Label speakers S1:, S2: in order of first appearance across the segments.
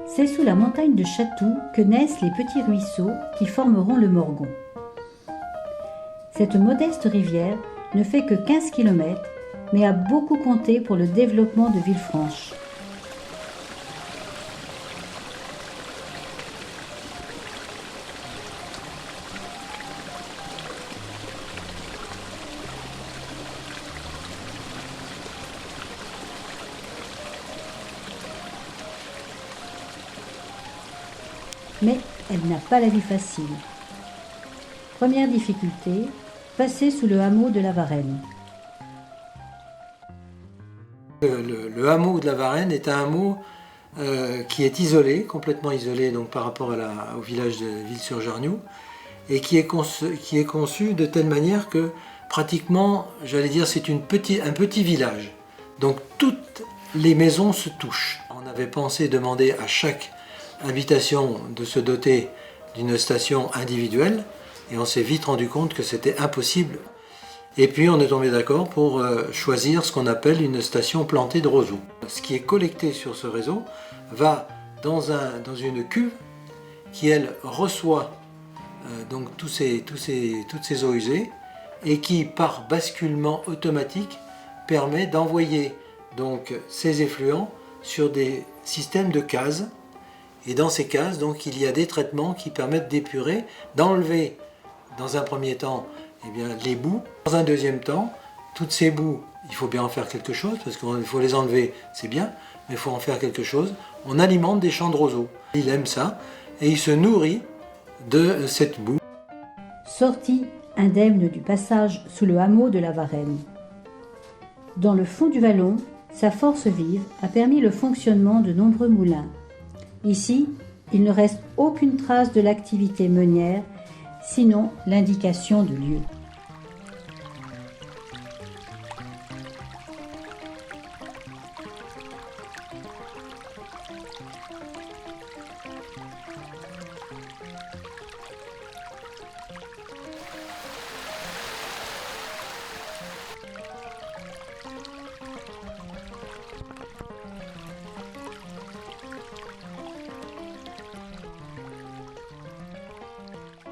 S1: C'est sous la montagne de Chatou que naissent les petits ruisseaux qui formeront le Morgon. Cette modeste rivière ne fait que 15 km, mais a beaucoup compté pour le développement de Villefranche. Mais elle n'a pas la vie facile. Première difficulté, passer sous le hameau de la Varenne.
S2: Le hameau de la Varenne est un hameau qui est isolé, complètement isolé donc, par rapport au village de Ville-sur-Jarniou, et qui est conçu de telle manière que pratiquement, j'allais dire, c'est un petit village. Donc toutes les maisons se touchent. On avait pensé demander à chaque habitation de se doter d'une station individuelle, et on s'est vite rendu compte que c'était impossible. Et puis on est tombé d'accord pour choisir ce qu'on appelle une station plantée de roseaux. Ce qui est collecté sur ce réseau va dans une cuve qui, elle, reçoit donc toutes ces eaux usées et qui, par basculement automatique, permet d'envoyer donc ces effluents sur des systèmes de cases. Et dans ces cases, donc, il y a des traitements qui permettent d'épurer, d'enlever dans un premier temps les boues. Dans un deuxième temps, toutes ces boues, il faut bien en faire quelque chose, parce qu'il faut les enlever, c'est bien, mais il faut en faire quelque chose. On alimente des champs de roseaux. Il aime ça, et il se nourrit de cette boue.
S1: Sortie indemne du passage sous le hameau de la Varenne. Dans le fond du vallon, sa force vive a permis le fonctionnement de nombreux moulins. Ici, il ne reste aucune trace de l'activité meunière, sinon l'indication de lieu.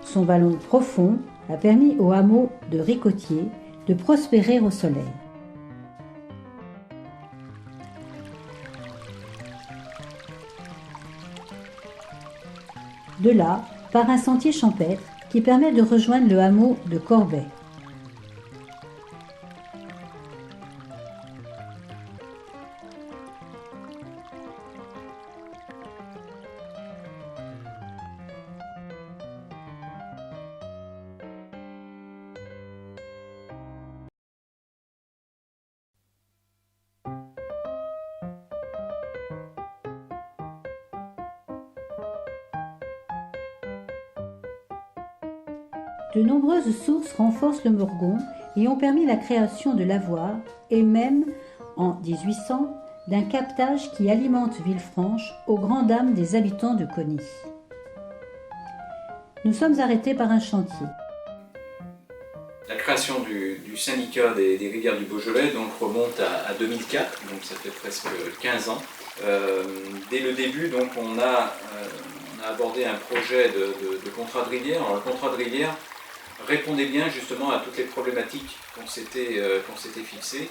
S1: Son vallon profond a permis au hameau de Ricotier de prospérer au soleil. De là, part un sentier champêtre qui permet de rejoindre le hameau de Corbet. De nombreuses sources renforcent le Morgon et ont permis la création de lavoirs et même, en 1800, d'un captage qui alimente Villefranche aux grandes dames des habitants de Cony. Nous sommes arrêtés par un chantier.
S3: La création du syndicat des rivières du Beaujolais donc, remonte à 2004, donc ça fait presque 15 ans. Dès le début, donc, on a abordé un projet de contrat de rivière. Alors, le contrat de rivière répondait bien justement à toutes les problématiques qu'on s'était fixées,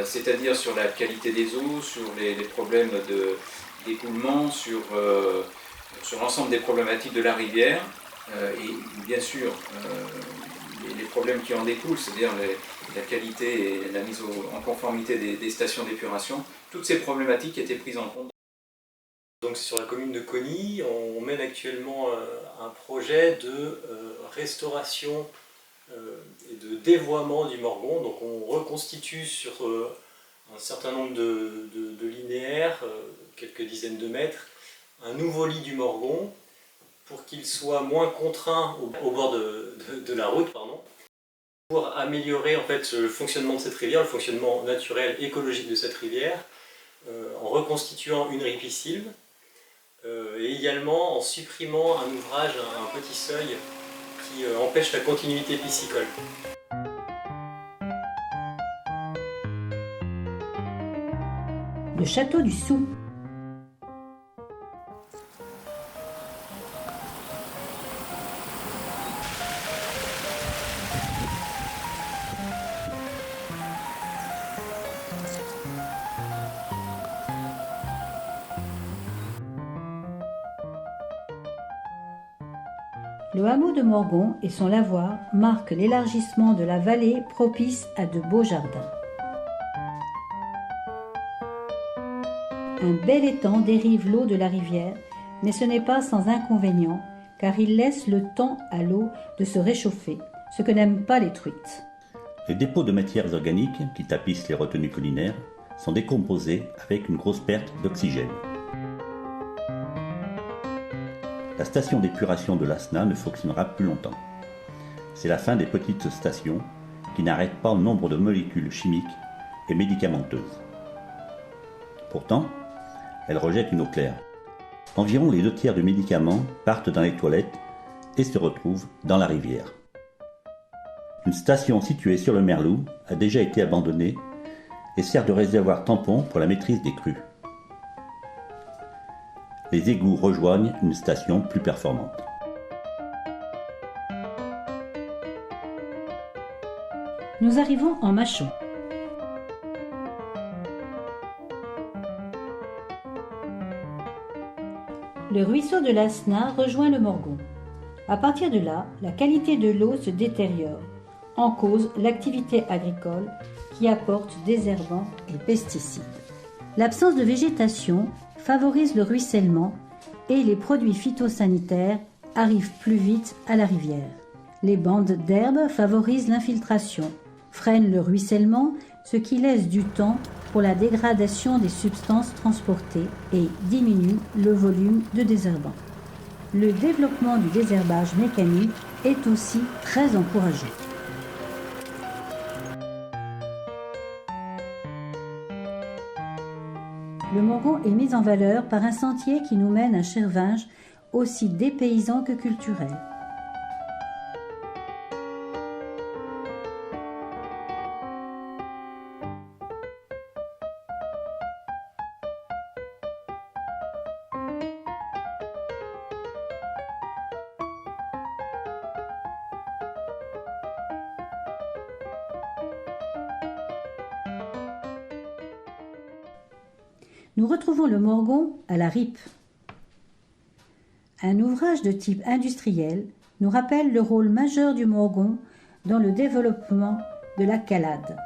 S3: c'est-à-dire sur la qualité des eaux, sur les problèmes d'écoulement, sur l'ensemble des problématiques de la rivière, et bien sûr les problèmes qui en découlent, c'est-à-dire la qualité et la mise en conformité des stations d'épuration. Toutes ces problématiques étaient prises en compte.
S4: Donc sur la commune de Cony, on mène actuellement un projet de restauration et de dévoiement du Morgon. Donc on reconstitue sur un certain nombre de linéaires, quelques dizaines de mètres, un nouveau lit du Morgon pour qu'il soit moins contraint au bord de la route, pour améliorer en fait le fonctionnement de cette rivière, le fonctionnement naturel, écologique de cette rivière, en reconstituant une ripisylve, et également en supprimant un ouvrage, un petit seuil qui empêche la continuité piscicole.
S1: Le château du Sou. Le hameau de Morgon et son lavoir marquent l'élargissement de la vallée propice à de beaux jardins. Un bel étang dérive l'eau de la rivière, mais ce n'est pas sans inconvénient, car il laisse le temps à l'eau de se réchauffer, ce que n'aiment pas les truites.
S5: Les dépôts de matières organiques qui tapissent les retenues collinaires sont décomposés avec une grosse perte d'oxygène. La station d'épuration de l'Asna ne fonctionnera plus longtemps. C'est la fin des petites stations qui n'arrêtent pas le nombre de molécules chimiques et médicamenteuses. Pourtant, elles rejettent une eau claire. Environ les 2/3 des médicaments partent dans les toilettes et se retrouvent dans la rivière. Une station située sur le Merlou a déjà été abandonnée et sert de réservoir tampon pour la maîtrise des crues. Les égouts rejoignent une station plus performante.
S1: Nous arrivons en Mâchon. Le ruisseau de l'Asna rejoint le Morgon. À partir de là, la qualité de l'eau se détériore. En cause, l'activité agricole qui apporte désherbants et pesticides. L'absence de végétation favorise le ruissellement et les produits phytosanitaires arrivent plus vite à la rivière. Les bandes d'herbes favorisent l'infiltration, freinent le ruissellement, ce qui laisse du temps pour la dégradation des substances transportées et diminue le volume de désherbant. Le développement du désherbage mécanique est aussi très encouragé. Le Morgon est mis en valeur par un sentier qui nous mène à Chervinges, aussi dépaysant que culturel. Nous retrouvons le Morgon à la Rippe. Un ouvrage de type industriel nous rappelle le rôle majeur du Morgon dans le développement de la Calade.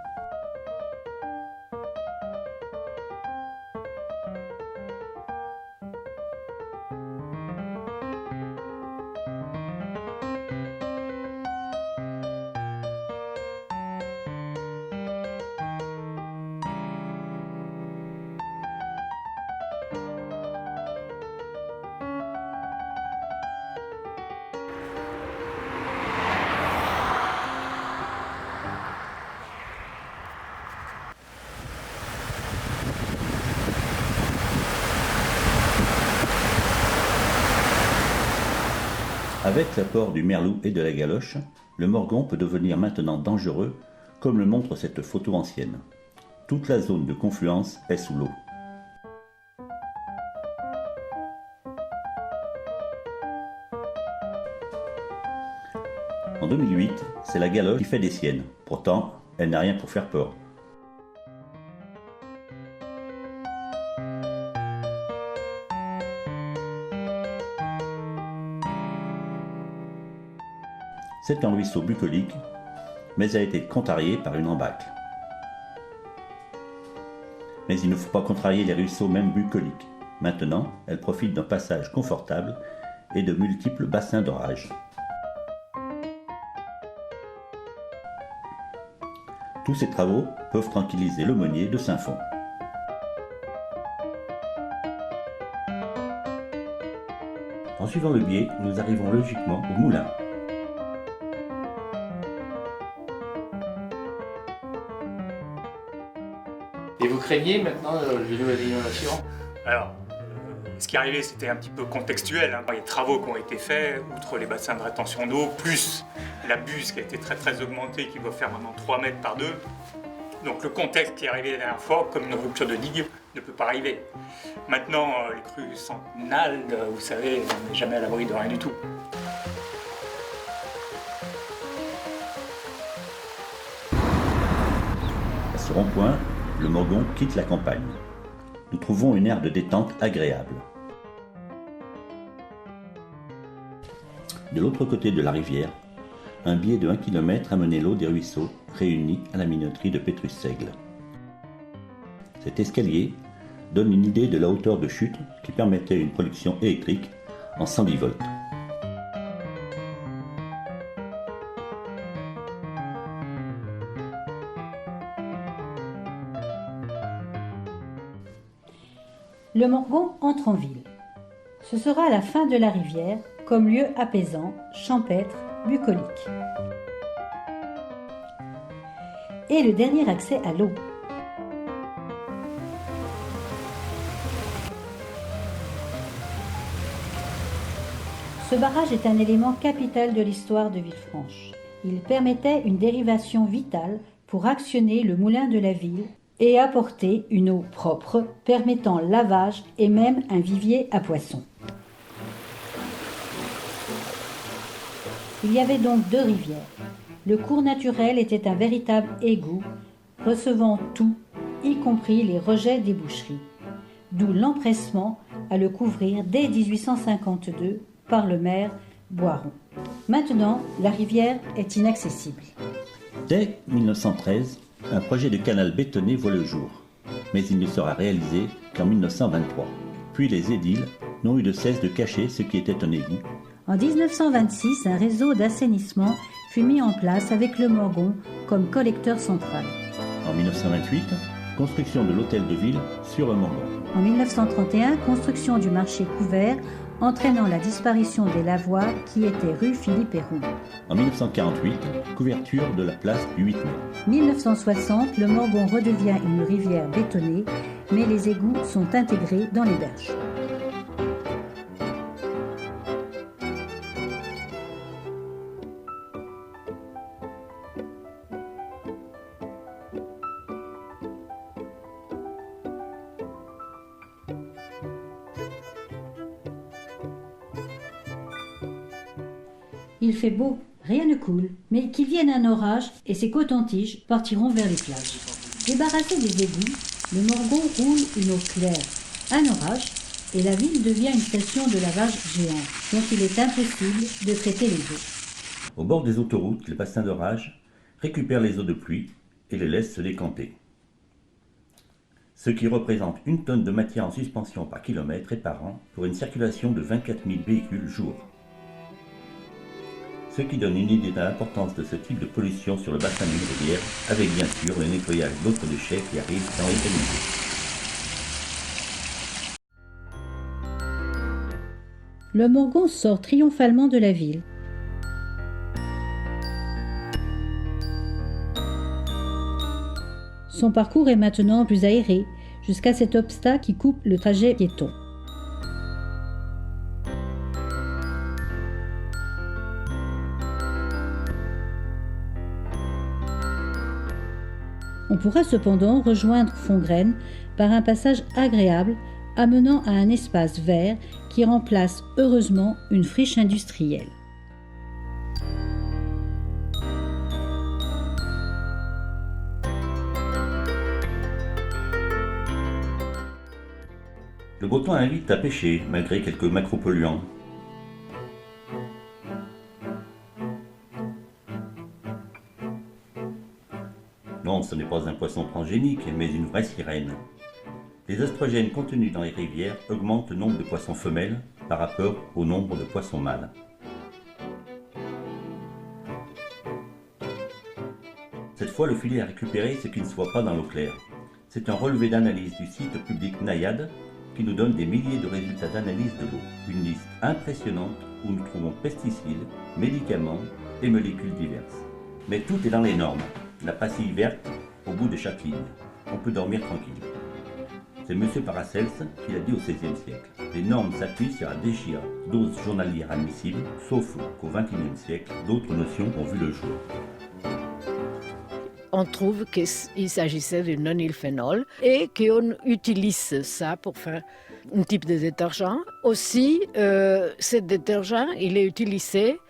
S5: Avec l'apport du merlou et de la galoche, le Morgon peut devenir maintenant dangereux, comme le montre cette photo ancienne. Toute la zone de confluence est sous l'eau. En 2008, c'est la galoche qui fait des siennes. Pourtant, elle n'a rien pour faire peur. C'est un ruisseau bucolique, mais elle a été contrariée par une embâcle. Mais il ne faut pas contrarier les ruisseaux même bucoliques. Maintenant, elle profite d'un passage confortable et de multiples bassins d'orage. Tous ces travaux peuvent tranquilliser l'aumônier de Saint-Fond. En suivant le biais, nous arrivons logiquement au moulin.
S6: Et vous craignez maintenant le vélo à l'innovation?
S7: Alors, ce qui est arrivé, c'était un petit peu contextuel. Il y a des travaux qui ont été faits, outre les bassins de rétention d'eau, plus la buse qui a été très augmentée, qui doit faire maintenant 3 mètres par 2. Donc le contexte qui est arrivé la dernière fois, comme une rupture de digue, ne peut pas arriver. Maintenant, les crues centennales, vous savez, on n'est jamais à l'abri de rien du tout.
S5: À ce rond-point, le Morgon quitte la campagne. Nous trouvons une aire de détente agréable. De l'autre côté de la rivière, un biais de 1 km amenait l'eau des ruisseaux réunis à la minoterie de Pétrus-Seigle. Cet escalier donne une idée de la hauteur de chute qui permettait une production électrique en 110 volts.
S1: Le Morgon entre en ville. Ce sera à la fin de la rivière, comme lieu apaisant, champêtre, bucolique. Et le dernier accès à l'eau. Ce barrage est un élément capital de l'histoire de Villefranche. Il permettait une dérivation vitale pour actionner le moulin de la ville et apporter une eau propre, permettant lavage et même un vivier à poissons. Il y avait donc 2 rivières. Le cours naturel était un véritable égout, recevant tout, y compris les rejets des boucheries. D'où l'empressement à le couvrir dès 1852 par le maire Boiron. Maintenant, la rivière est inaccessible.
S5: Dès 1913, un projet de canal bétonné voit le jour, mais il ne sera réalisé qu'en 1923. Puis les édiles n'ont eu de cesse de cacher ce qui était un égout.
S1: En 1926, un réseau d'assainissement fut mis en place avec le Morgon comme collecteur central.
S5: En 1928, construction de l'hôtel de ville sur le Morgon.
S1: En 1931, construction du marché couvert, entraînant la disparition des lavoirs qui étaient rue Philippe Héroux.
S5: En 1948, couverture de la place du 8 mai.
S1: 1960, le Morgon redevient une rivière bétonnée, mais les égouts sont intégrés dans les berges. Il fait beau, rien ne coule, mais qu'il vienne un orage et ses cotons-tiges partiront vers les plages. Débarrassé des égouts, le Morgon roule une eau claire. Un orage, et la ville devient une station de lavage géante, dont il est impossible de traiter les eaux.
S5: Au bord des autoroutes, les bassins d'orage récupèrent les eaux de pluie et les laissent se décanter. Ce qui représente 1 tonne de matière en suspension par kilomètre et par an pour une circulation de 24 000 véhicules jour. Ce qui donne une idée de l'importance de ce type de pollution sur le bassin d'une rivière, avec bien sûr le nettoyage d'autres déchets qui arrivent dans les caniveaux.
S1: Le Morgon sort triomphalement de la ville. Son parcours est maintenant plus aéré, jusqu'à cet obstacle qui coupe le trajet piéton. On pourra cependant rejoindre Fongraine par un passage agréable amenant à un espace vert qui remplace heureusement une friche industrielle.
S5: Le beau temps invite à pêcher malgré quelques macropolluants. Non, ce n'est pas un poisson transgénique, mais une vraie sirène. Les oestrogènes contenus dans les rivières augmentent le nombre de poissons femelles par rapport au nombre de poissons mâles. Cette fois, le filet a récupéré ce qui ne se voit pas dans l'eau claire. C'est un relevé d'analyse du site public Naiad qui nous donne des milliers de résultats d'analyse de l'eau. Une liste impressionnante où nous trouvons pesticides, médicaments et molécules diverses. Mais tout est dans les normes. La pastille verte au bout de chaque ligne. On peut dormir tranquille. C'est M. Paracels qui l'a dit au XVIe siècle. Les normes s'appuient sur la déchire dose journalière admissible, sauf qu'au XXIe siècle, d'autres notions ont vu le jour.
S8: On trouve qu'il s'agissait de nonylphénol et qu'on utilise ça pour faire un type de détergent. Aussi, ce détergent, il est utilisé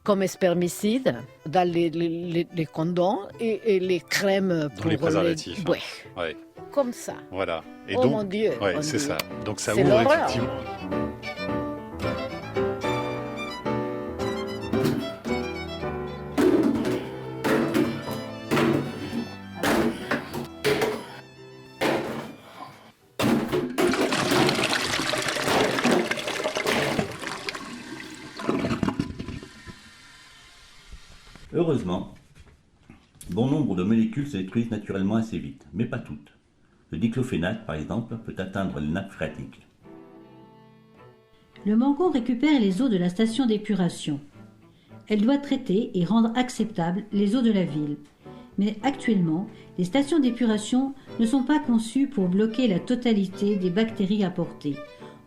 S8: comme spermicide dans les condoms et les crèmes pour
S9: les préservatifs.
S8: Ouais.
S9: Ouais.
S8: Comme ça.
S9: Voilà. Et
S8: oh
S9: donc,
S8: mon Dieu.
S9: ouais,
S8: mon
S9: c'est
S8: Dieu.
S9: ça. Donc ça
S8: C'est
S9: ouvre
S8: l'horreur.
S9: effectivement.
S5: Heureusement, bon nombre de molécules se détruisent naturellement assez vite, mais pas toutes. Le diclofénac, par exemple, peut atteindre les nappes phréatiques.
S1: Le Morgon récupère les eaux de la station d'épuration. Elle doit traiter et rendre acceptables les eaux de la ville. Mais actuellement, les stations d'épuration ne sont pas conçues pour bloquer la totalité des bactéries apportées,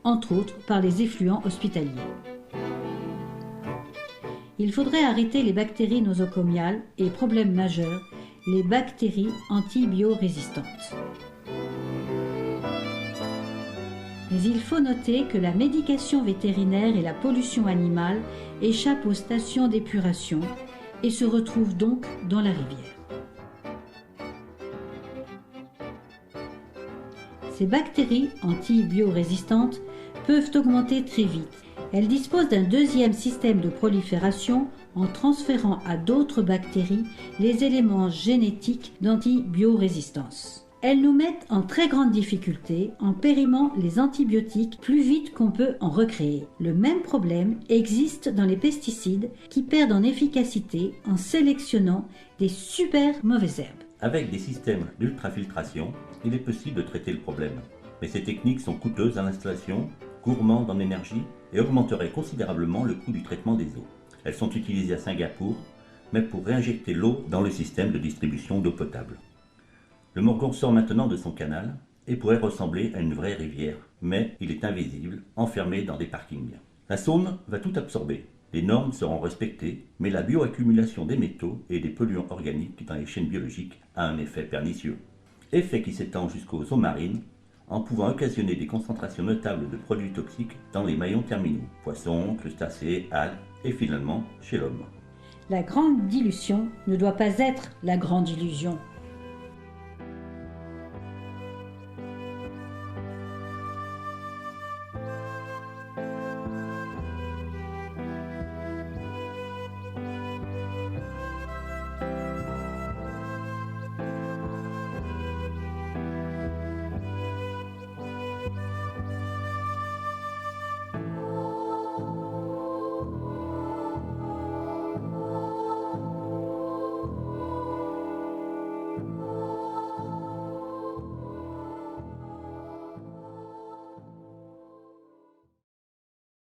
S1: entre autres par les effluents hospitaliers. Il faudrait arrêter les bactéries nosocomiales et, problème majeur, les bactéries antibiorésistantes. Mais il faut noter que la médication vétérinaire et la pollution animale échappent aux stations d'épuration et se retrouvent donc dans la rivière. Ces bactéries antibiorésistantes peuvent augmenter très vite. Elles disposent d'un deuxième système de prolifération en transférant à d'autres bactéries les éléments génétiques d'antibiorésistance. Elles nous mettent en très grande difficulté en périmant les antibiotiques plus vite qu'on peut en recréer. Le même problème existe dans les pesticides qui perdent en efficacité en sélectionnant des super mauvaises herbes.
S5: Avec des systèmes d'ultrafiltration, il est possible de traiter le problème. Mais ces techniques sont coûteuses à l'installation, gourmandes en énergie et augmenteraient considérablement le coût du traitement des eaux. Elles sont utilisées à Singapour, mais pour réinjecter l'eau dans le système de distribution d'eau potable. Le Morgon sort maintenant de son canal et pourrait ressembler à une vraie rivière, mais il est invisible, enfermé dans des parkings. La Saône va tout absorber. Les normes seront respectées, mais la bioaccumulation des métaux et des polluants organiques dans les chaînes biologiques a un effet pernicieux. Effet qui s'étend jusqu'aux eaux marines, en pouvant occasionner des concentrations notables de produits toxiques dans les maillons terminaux, poissons, crustacés, algues et finalement chez l'homme.
S1: La grande dilution ne doit pas être la grande illusion.